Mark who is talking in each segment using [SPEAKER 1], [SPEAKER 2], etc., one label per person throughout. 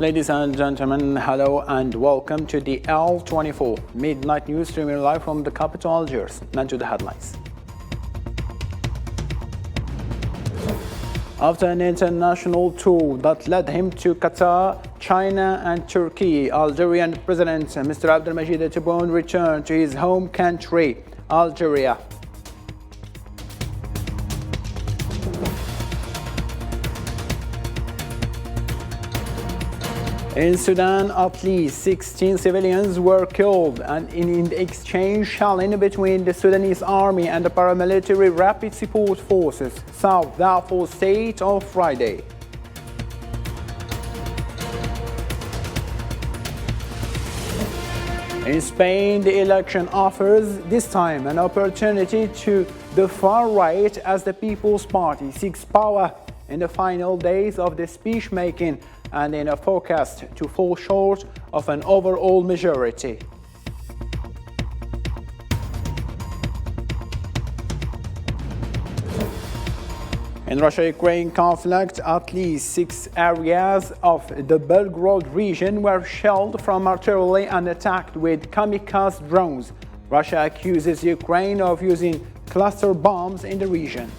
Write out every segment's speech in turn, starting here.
[SPEAKER 1] Ladies and gentlemen, hello and welcome to the L24 Midnight News streaming live from the capital Algiers. Now to the headlines. After an international tour that led him to Qatar, China and Turkey, Algerian President Mr. Abdelmajid Tebboune returned to his home country, Algeria. In Sudan, at least 16 civilians were killed and in the exchange shelling between the Sudanese army and the paramilitary rapid support forces, South Darfur state on Friday. In Spain, the election offers this time an opportunity to the far right as the People's Party seeks power in the final days of the speech-making and in a forecast to fall short of an overall majority. In Russia-Ukraine conflict, at least 6 areas of the Belgorod region were shelled from artillery and attacked with kamikaze drones. Russia accuses Ukraine of using cluster bombs in the region.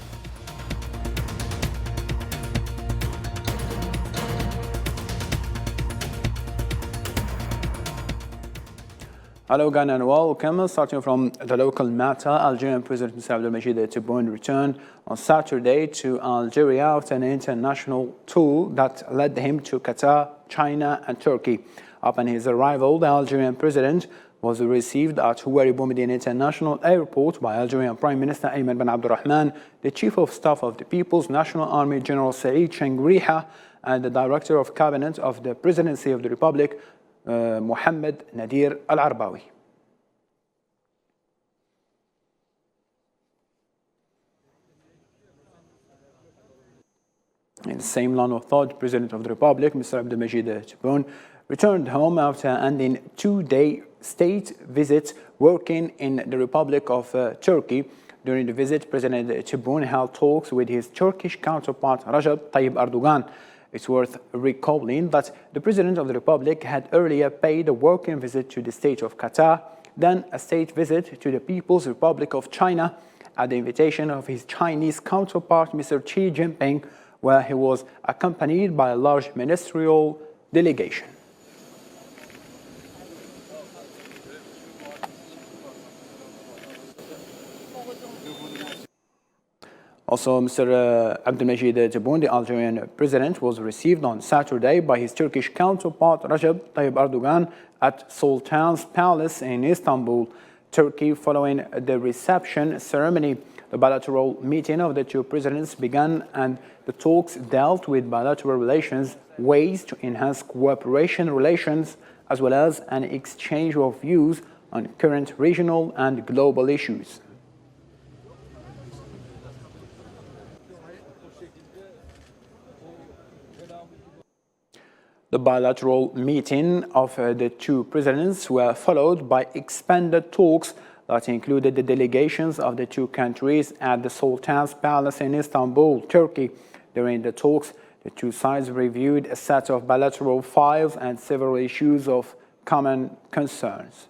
[SPEAKER 1] Hello again and welcome. Starting from the local matter, Algerian President Mr. Abdelmajid Tebboune returned on Saturday to Algeria after an international tour that led him to Qatar, China and Turkey. Upon his arrival, the Algerian President was received at Houari Boumediene International Airport by Algerian Prime Minister Ayman Ben Abdurrahman, the Chief of Staff of the People's National Army General Saeed Chengriha, and the Director of Cabinet of the Presidency of the Republic, Mohammed Nadir Al-Arbawi. In the same line of thought, President of the Republic, Mr. Abdelmajid Tebboune, returned home after ending 2-day state visit working in the Republic of Turkey. During the visit, President Tebboune held talks with his Turkish counterpart, Recep Tayyip Erdogan. It's worth recalling that the President of the Republic had earlier paid a working visit to the state of Qatar, then a state visit to the People's Republic of China at the invitation of his Chinese counterpart, Mr. Xi Jinping, where he was accompanied by a large ministerial delegation. Also, Mr. Abdelmajid Tebboune, the Algerian president, was received on Saturday by his Turkish counterpart Recep Tayyip Erdogan at Sultan's Palace in Istanbul, Turkey. Following the reception ceremony, the bilateral meeting of the two presidents began and the talks dealt with bilateral relations, ways to enhance cooperation relations, as well as an exchange of views on current regional and global issues. The bilateral meeting of the two presidents were followed by expanded talks that included the delegations of the two countries at the Sultan's Palace in Istanbul, Turkey. During the talks, the two sides reviewed a set of bilateral files and several issues of common concerns.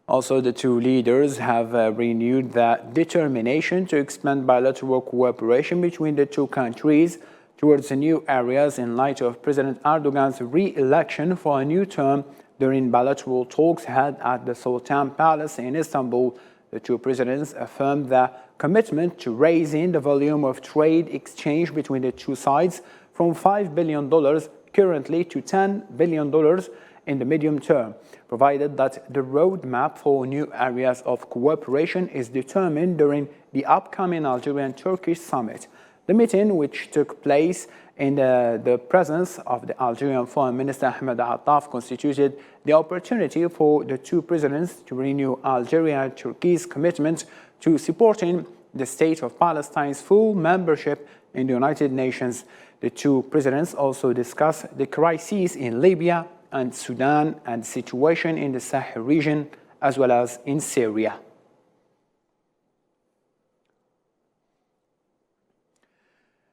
[SPEAKER 1] Also, the two leaders have renewed their determination to expand bilateral cooperation between the two countries towards new areas in light of President Erdogan's re-election for a new term. During bilateral talks held at the Sultan Palace in Istanbul, the two presidents affirmed their commitment to raising the volume of trade exchange between the two sides from $5 billion currently to $10 billion in the medium term, provided that the roadmap for new areas of cooperation is determined during the upcoming Algerian-Turkish summit. The meeting, which took place in the presence of the Algerian Foreign Minister Ahmed Attaf, constituted the opportunity for the two presidents to renew Algeria and Turkey's commitment to supporting the state of Palestine's full membership in the United Nations. The two presidents also discussed the crises in Libya and Sudan and the situation in the Sahel region, as well as in Syria.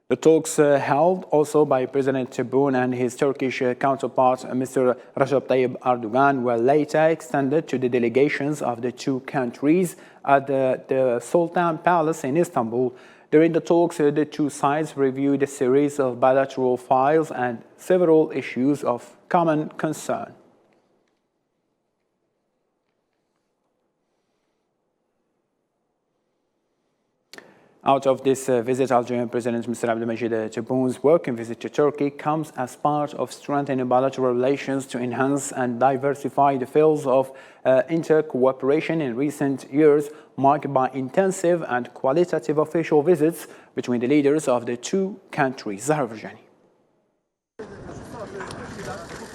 [SPEAKER 1] The talks held also by President Tebboune and his Turkish counterpart, Mr. Recep Tayyip Erdogan, were later extended to the delegations of the two countries at the Sultan Palace in Istanbul. During the talks, the two sides reviewed a series of bilateral files and several issues of common concern. Out of this visit, Algerian President Mr. Abdelmajid Tebboune's working visit to Turkey comes as part of strengthening bilateral relations to enhance and diversify the fields of inter-cooperation in recent years, marked by intensive and qualitative official visits between the leaders of the two countries. Zahra Virjani.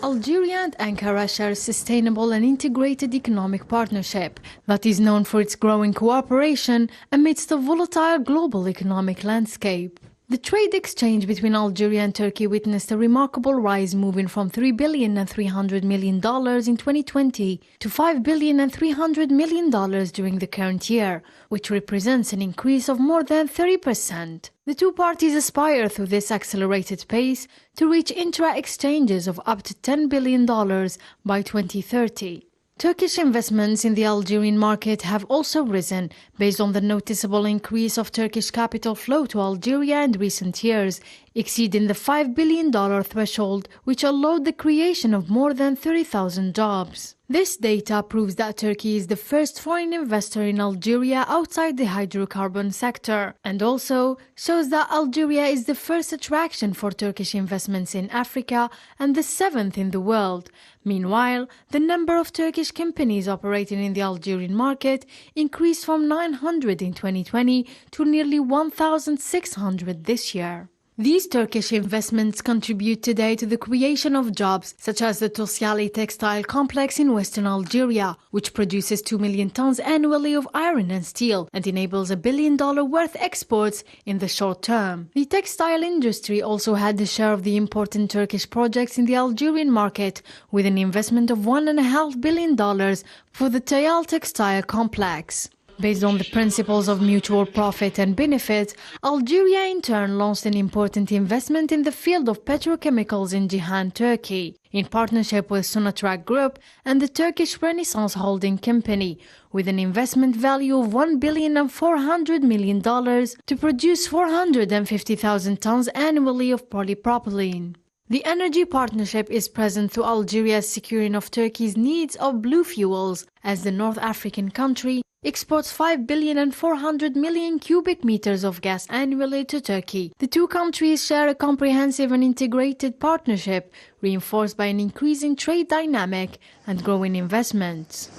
[SPEAKER 2] Algeria and Ankara share a sustainable and integrated economic partnership that is known for its growing cooperation amidst a volatile global economic landscape. The trade exchange between Algeria and Turkey witnessed a remarkable rise, moving from $3.3 billion in 2020 to $5.3 billion during the current year, which represents an increase of more than 30%. The two parties aspire through this accelerated pace to reach intra-exchanges of up to $10 billion by 2030. Turkish investments in the Algerian market have also risen, based on the noticeable increase of Turkish capital flow to Algeria in recent years, exceeding the $5 billion threshold, which allowed the creation of more than 30,000 jobs. This data proves that Turkey is the first foreign investor in Algeria outside the hydrocarbon sector, and also shows that Algeria is the first attraction for Turkish investments in Africa and the seventh in the world. Meanwhile, the number of Turkish companies operating in the Algerian market increased from 900 in 2020 to nearly 1,600 this year. These Turkish investments contribute today to the creation of jobs, such as the Tosyali textile complex in western Algeria, which produces 2 million tons annually of iron and steel and enables $1 billion worth exports in the short term. The textile industry also had the share of the important Turkish projects in the Algerian market, with an investment of $1.5 billion for the Tayal textile complex. Based on the principles of mutual profit and benefit, Algeria in turn launched an important investment in the field of petrochemicals in Ceyhan, Turkey, in partnership with Sonatrach Group and the Turkish Renaissance Holding Company, with an investment value of $1.4 billion to produce 450,000 tons annually of polypropylene. The energy partnership is present through Algeria's securing of Turkey's needs of blue fuels, as the North African country exports 5.4 billion cubic meters of gas annually to Turkey. The two countries share a comprehensive and integrated partnership, reinforced by an increasing trade dynamic and growing investments.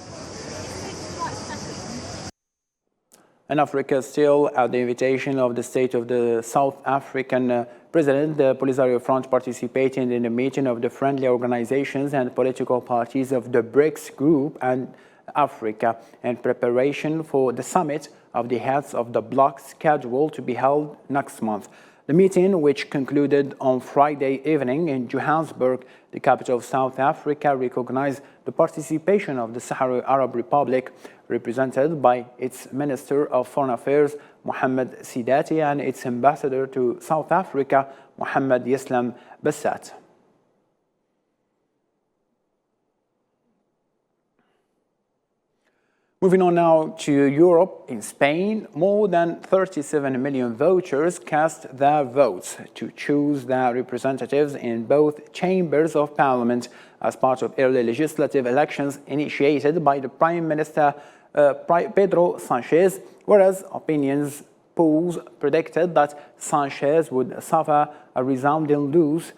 [SPEAKER 1] In Africa, still at the invitation of the state of the South African President, the Polisario Front participated in a meeting of the friendly organizations and political parties of the BRICS group and Africa in preparation for the summit of the heads of the bloc scheduled to be held next month. The meeting, which concluded on Friday evening in Johannesburg, the capital of South Africa, recognized the participation of the Sahrawi Arab Republic, represented by its Minister of Foreign Affairs, Mohamed Sidati, and its Ambassador to South Africa, Mohamed Yeslam Bassat. Moving on now to Europe. In Spain, more than 37 million voters cast their votes to choose their representatives in both chambers of parliament as part of early legislative elections initiated by the Prime Minister Pedro Sanchez, whereas opinions polls predicted that Sanchez would suffer a resounding loss,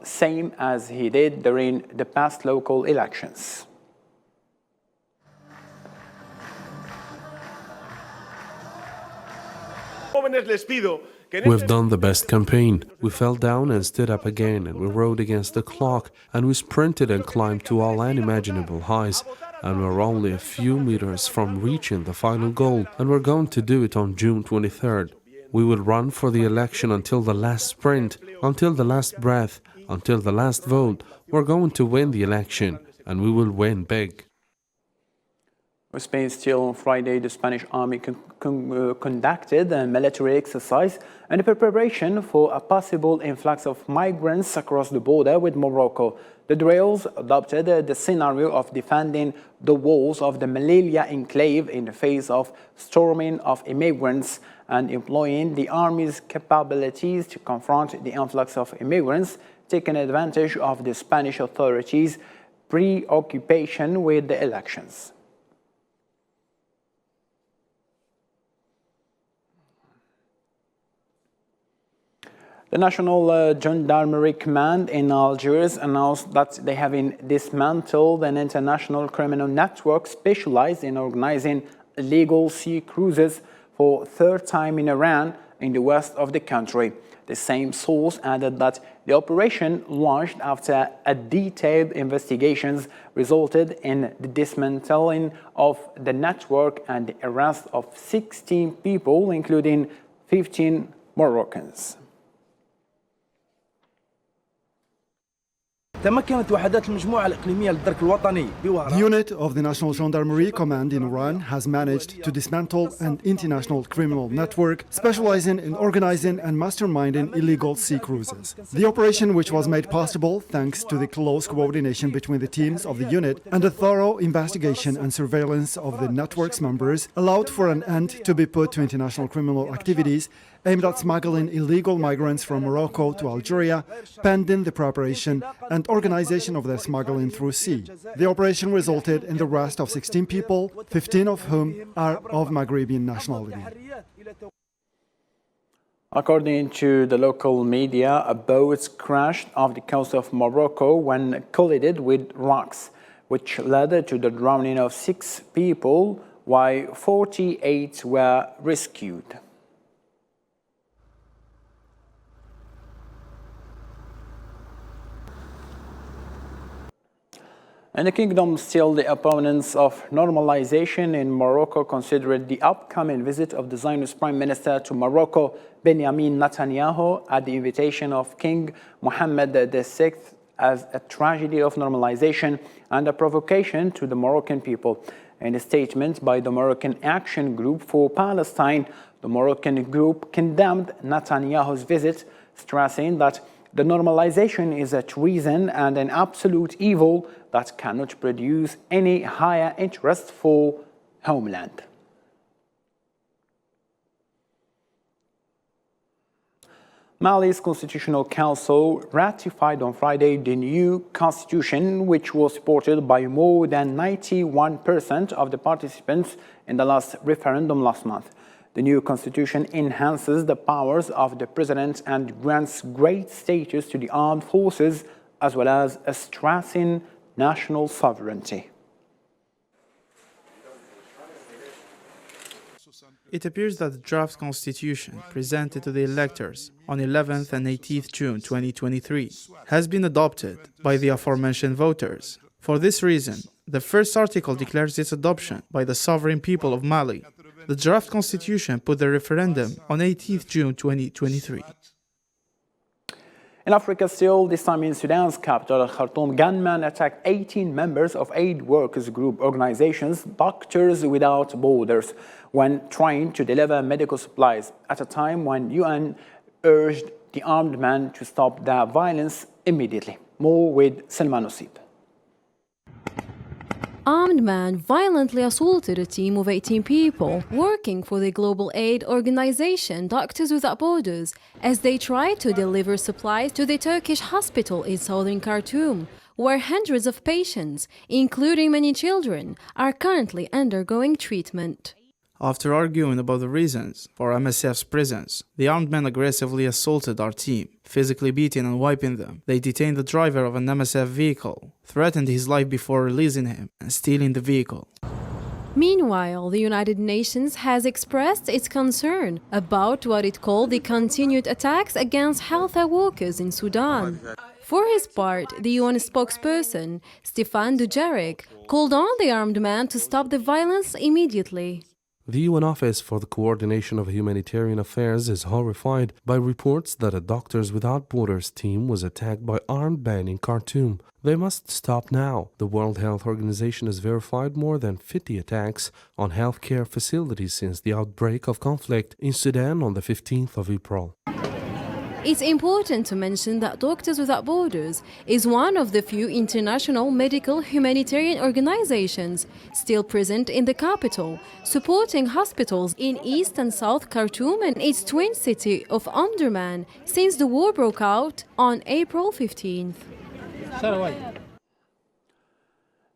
[SPEAKER 1] same as he did during the past local elections.
[SPEAKER 3] We've done the best campaign. We fell down and stood up again, and we rode against the clock, and we sprinted and climbed to all unimaginable heights, and we're only a few meters from reaching the final goal, and we're going to do it on June 23rd. We will run for the election until the last sprint, until the last breath, Until the last vote, we're going to win the election, and we will win big.
[SPEAKER 1] In Spain, still on Friday, the Spanish army conducted a military exercise in preparation for a possible influx of migrants across the border with Morocco. The drills adopted the scenario of defending the walls of the Melilla enclave in the face of storming of immigrants and employing the army's capabilities to confront the influx of immigrants, taking advantage of the Spanish authorities' preoccupation with the elections. The National Gendarmerie Command in Algiers announced that they have dismantled an international criminal network specialized in organizing illegal sea cruises for the third time in Iran in the west of the country. The same source added that the operation, launched after a detailed investigations, resulted in the dismantling of the network and the arrest of 16 people, including 15 Moroccans.
[SPEAKER 4] تمكنت وحدات المجموعة الإقليمية للدرك الوطني
[SPEAKER 5] The unit of the National Gendarmerie Command in Iran has managed to dismantle an international criminal network specializing in organizing and masterminding illegal sea cruises. The operation, which was made possible thanks to the close coordination between the teams of the unit and a thorough investigation and surveillance of the network's members, allowed for an end to be put to international criminal activities aimed at smuggling illegal migrants from Morocco to Algeria, pending the preparation and organization of their smuggling through sea. The operation resulted in the arrest of 16 people, 15 of whom are of Maghrebian nationality.
[SPEAKER 1] According to the local media, a boat crashed off the coast of Morocco when collided with rocks, which led to the drowning of 6 people, while 48 were rescued. In the kingdom, still, the opponents of normalization in Morocco considered the upcoming visit of the Zionist Prime Minister to Morocco, Benjamin Netanyahu, at the invitation of King Mohammed VI as a tragedy of normalization and a provocation to the Moroccan people. In a statement by the Moroccan Action Group for Palestine, the Moroccan group condemned Netanyahu's visit, stressing that the normalization is a treason and an absolute evil that cannot produce any higher interest for homeland. Mali's Constitutional Council ratified on Friday the new constitution, which was supported by more than 91% of the participants in the last referendum last month. The new constitution enhances the powers of the president and grants great status to the armed forces, as well as stressing national sovereignty.
[SPEAKER 6] It appears that the draft constitution presented to the electors on 11th and 18th June 2023 has been adopted by the aforementioned voters. For this reason, the first article declares its adoption by the sovereign people of Mali. The draft constitution put the referendum on 18th June 2023.
[SPEAKER 1] In Africa still, this time in Sudan's capital, Khartoum, gunmen attacked 18 members of aid workers group organizations, Doctors Without Borders, when trying to deliver medical supplies at a time when UN urged the armed men to stop their violence immediately. More with Selma Nosib.
[SPEAKER 7] Armed men violently assaulted a team of 18 people working for the global aid organization Doctors Without Borders as they tried to deliver supplies to the Turkish hospital in southern Khartoum, where hundreds of patients, including many children, are currently undergoing treatment.
[SPEAKER 6] After arguing about the reasons for MSF's presence, the armed men aggressively assaulted our team, physically beating and wiping them. They detained the driver of an MSF vehicle, threatened his life before releasing him and stealing the vehicle.
[SPEAKER 7] Meanwhile, the United Nations has expressed its concern about what it called the continued attacks against healthcare workers in Sudan. For his part, the UN spokesperson, Stéphane Dujarric, called on the armed men to stop the violence immediately.
[SPEAKER 3] The UN Office for the Coordination of Humanitarian Affairs is horrified by reports that a Doctors Without Borders team was attacked by armed men in Khartoum. They must stop now. The World Health Organization has verified more than 50 attacks on healthcare facilities since the outbreak of conflict in Sudan on the 15th of April.
[SPEAKER 7] It's important to mention that Doctors Without Borders is one of the few international medical humanitarian organizations still present in the capital, supporting hospitals in East and South Khartoum and its twin city of Omdurman since the war broke out on April 15th.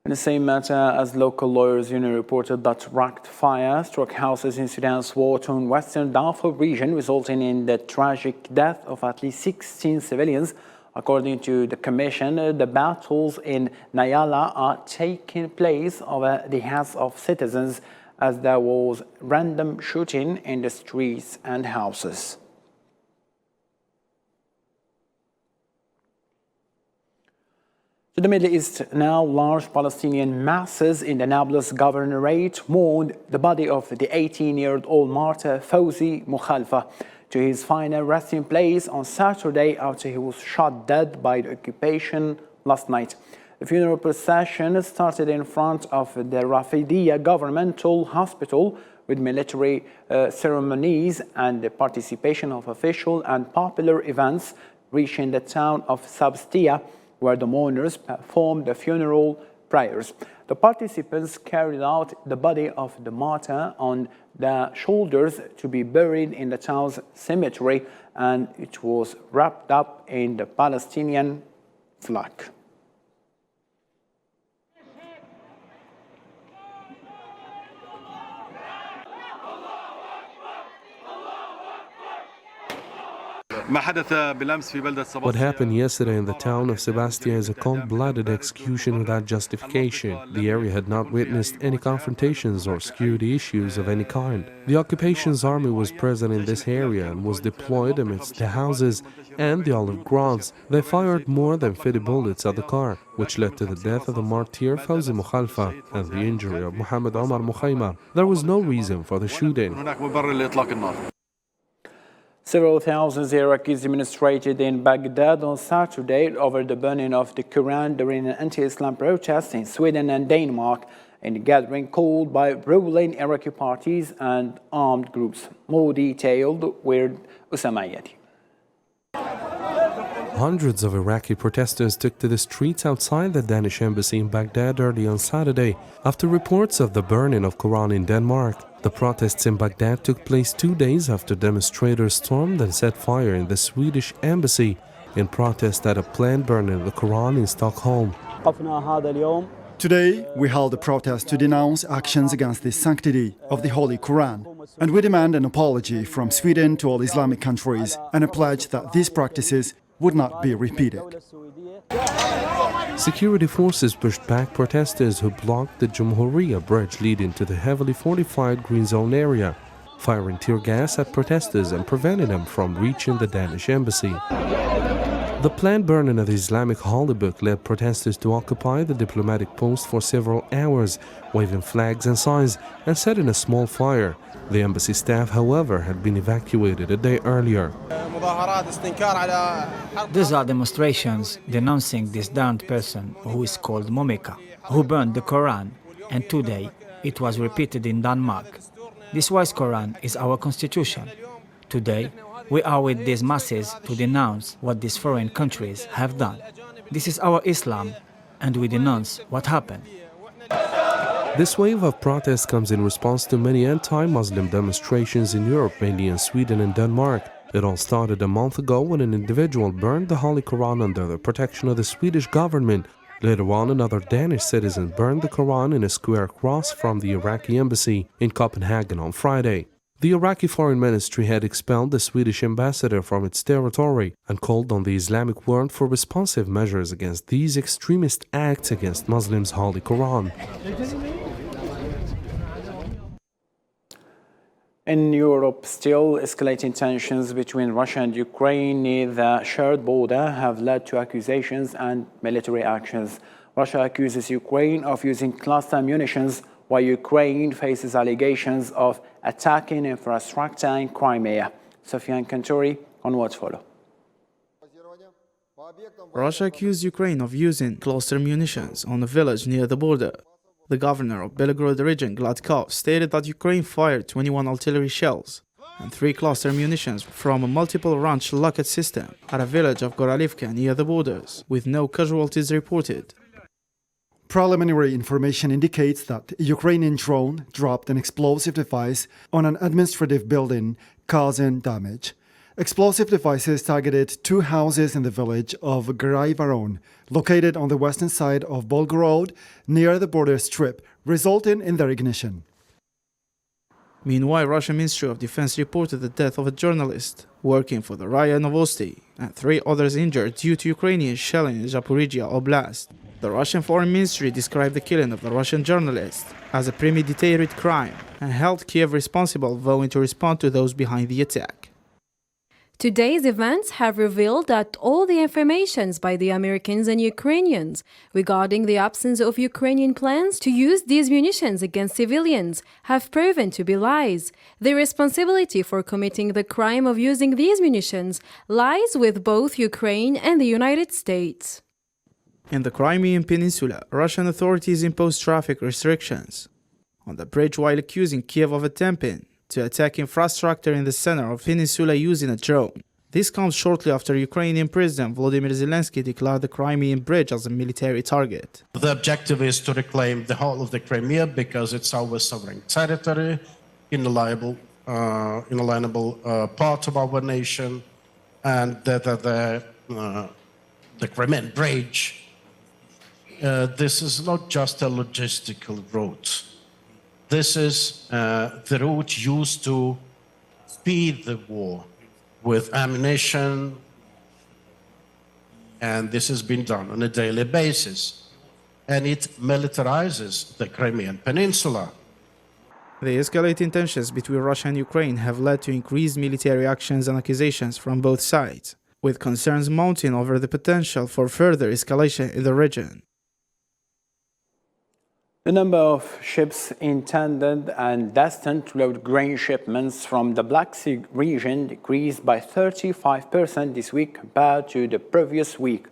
[SPEAKER 1] In the same matter, as local lawyers union reported that racked fire struck houses in Sudan's war-torn western Darfur region, resulting in the tragic death of at least 16 civilians. According to the commission, the battles in Nayala are taking place over the heads of citizens as there was random shooting in the streets and houses. To the Middle East now, large Palestinian masses in the Nablus governorate mourned the body of the 18-year-old martyr Fawzi Mukhalfa to his final resting place on Saturday after he was shot dead by the occupation last night. The funeral procession started in front of the Rafidiyya governmental hospital with military ceremonies and the participation of official and popular events, reaching the town of Sabstia, where the mourners performed the funeral prayers. The participants carried out the body of the martyr on their shoulders to be buried in the town's cemetery, and it was wrapped up in the Palestinian flag.
[SPEAKER 3] What happened yesterday in the town of Sebastia is a cold-blooded execution without justification. The area had not witnessed any confrontations or security issues of any kind. The occupation's army was present in this area and was deployed amidst the houses and the olive groves. They fired more than 50 bullets at the car, which led to the death of the martyr Fawzi Mukhalfa and the injury of Mohammed Omar Mukhaymar. There was no reason for the shooting.
[SPEAKER 1] Several thousand Iraqis demonstrated in Baghdad on Saturday over the burning of the Quran during an anti-Islam protest in Sweden and Denmark, in a gathering called by ruling Iraqi parties and armed groups. More detailed with Usama Yadi.
[SPEAKER 3] Hundreds of Iraqi protesters took to the streets outside the Danish embassy in Baghdad early on Saturday after reports of the burning of Quran in Denmark. The protests in Baghdad took place 2 days after demonstrators stormed and set fire in the Swedish embassy in protest at a planned burning of the Quran in Stockholm.
[SPEAKER 5] Today, we held a protest to denounce actions against the sanctity of the Holy Quran, and we demand an apology from Sweden to all Islamic countries and a pledge that these practices would not be repeated.
[SPEAKER 3] Security forces pushed back protesters who blocked the Jumhuriya bridge leading to the heavily fortified Green Zone area, firing tear gas at protesters and preventing them from reaching the Danish embassy. The planned burning of the Islamic holy book led protesters to occupy the diplomatic post for several hours, waving flags and signs and setting a small fire. The embassy staff, however, had been evacuated a day earlier.
[SPEAKER 8] These are demonstrations denouncing this damned person who is called Momika, who burned the Quran, and today it was repeated in Denmark. This wise Quran is our constitution. Today, we are with these masses to denounce what these foreign countries have done. This is our Islam, and we denounce what happened.
[SPEAKER 3] This wave of protests comes in response to many anti-Muslim demonstrations in Europe, mainly in Sweden and Denmark. It all started a month ago when an individual burned the Holy Quran under the protection of the Swedish government. Later on, another Danish citizen burned the Quran in a square across from the Iraqi embassy in Copenhagen on Friday. The Iraqi Foreign Ministry had expelled the Swedish ambassador from its territory and called on the Islamic world for responsive measures against these extremist acts against Muslims' Holy Quran.
[SPEAKER 1] In Europe, still escalating tensions between Russia and Ukraine near the shared border have led to accusations and military actions. Russia accuses Ukraine of using cluster munitions, while Ukraine faces allegations of attacking infrastructure in Crimea. Sofiane Kantouri on what's follow.
[SPEAKER 6] Russia accused Ukraine of using cluster munitions on a village near the border. The governor of Belgorod region, Gladkov, stated that Ukraine fired 21 artillery shells and 3 cluster munitions from a multiple range rocket system at a village of Goralivka near the borders, with no casualties reported.
[SPEAKER 5] Preliminary information indicates that a Ukrainian drone dropped an explosive device on an administrative building, causing damage. Explosive devices targeted 2 houses in the village of Graivaron, located on the western side of Belgorod, near the border strip, resulting in their ignition.
[SPEAKER 6] Meanwhile, Russian Ministry of Defense reported the death of a journalist working for the RIA Novosti and 3 others injured due to Ukrainian shelling in Zaporizhia Oblast. The Russian Foreign Ministry described the killing of the Russian journalist as a premeditated crime and held Kiev responsible, vowing to respond to those behind the attack.
[SPEAKER 7] Today's events have revealed that all the informations by the Americans and Ukrainians regarding the absence of Ukrainian plans to use these munitions against civilians have proven to be lies. The responsibility for committing the crime of using these munitions lies with both Ukraine and the United States.
[SPEAKER 6] In the Crimean Peninsula, Russian authorities imposed traffic restrictions on the bridge while accusing Kiev of attempting to attack infrastructure in the center of the peninsula using a drone. This comes shortly after Ukrainian President Volodymyr Zelensky declared the Crimean bridge as a military target.
[SPEAKER 9] The objective is to reclaim the whole of the Crimea because it's our sovereign territory, inalienable part of our nation, and the Crimean bridge. This is not just a logistical route. This is the route used to speed the war with ammunition, and this has been done on a daily basis, and it militarizes the Crimean Peninsula.
[SPEAKER 6] The escalating tensions between Russia and Ukraine have led to increased military actions and accusations from both sides, with concerns mounting over the potential for further escalation in the region.
[SPEAKER 1] The number of ships intended and destined to load grain shipments from the Black Sea region decreased by 35% this week compared to the previous week.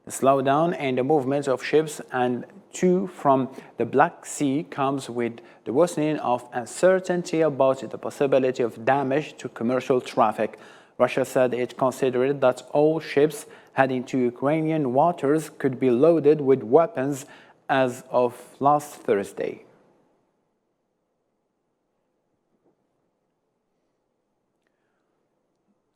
[SPEAKER 1] The slowdown in the movement of ships and to from the Black Sea comes with the worsening of uncertainty about the possibility of damage to commercial traffic. Russia said it considered that all ships heading to Ukrainian waters could be loaded with weapons as of last Thursday.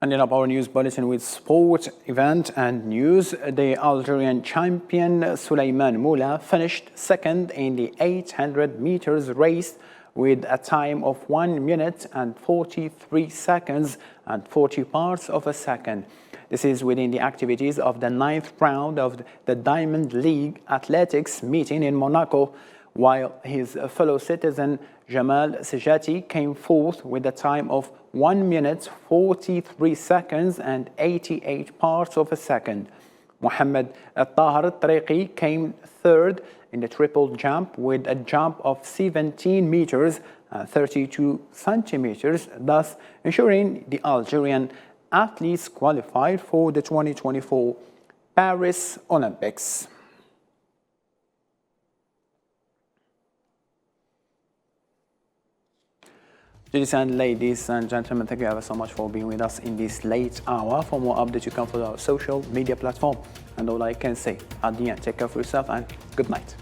[SPEAKER 1] Ending up our news bulletin with sport, event and news. The Algerian champion Suleiman Moula finished second in the 800 meters race with a time of 1 minute and 43 seconds and 40 parts of a second. This is within the activities of the 9th round of the Diamond League Athletics meeting in Monaco, while his fellow citizen Jamal Sejati came fourth with a time of 1 minute, 43 seconds and 88 parts of a second. Mohamed Al-Tahar Tariqi came third in the triple jump with a jump of 17 meters and 32 centimeters, thus ensuring the Algerian athletes qualified for the 2024 Paris Olympics. Ladies and gentlemen, thank you ever so much for being with us in this late hour. For more updates, you can follow our social media platform. And all I can say, at the end, take care of yourself and good night.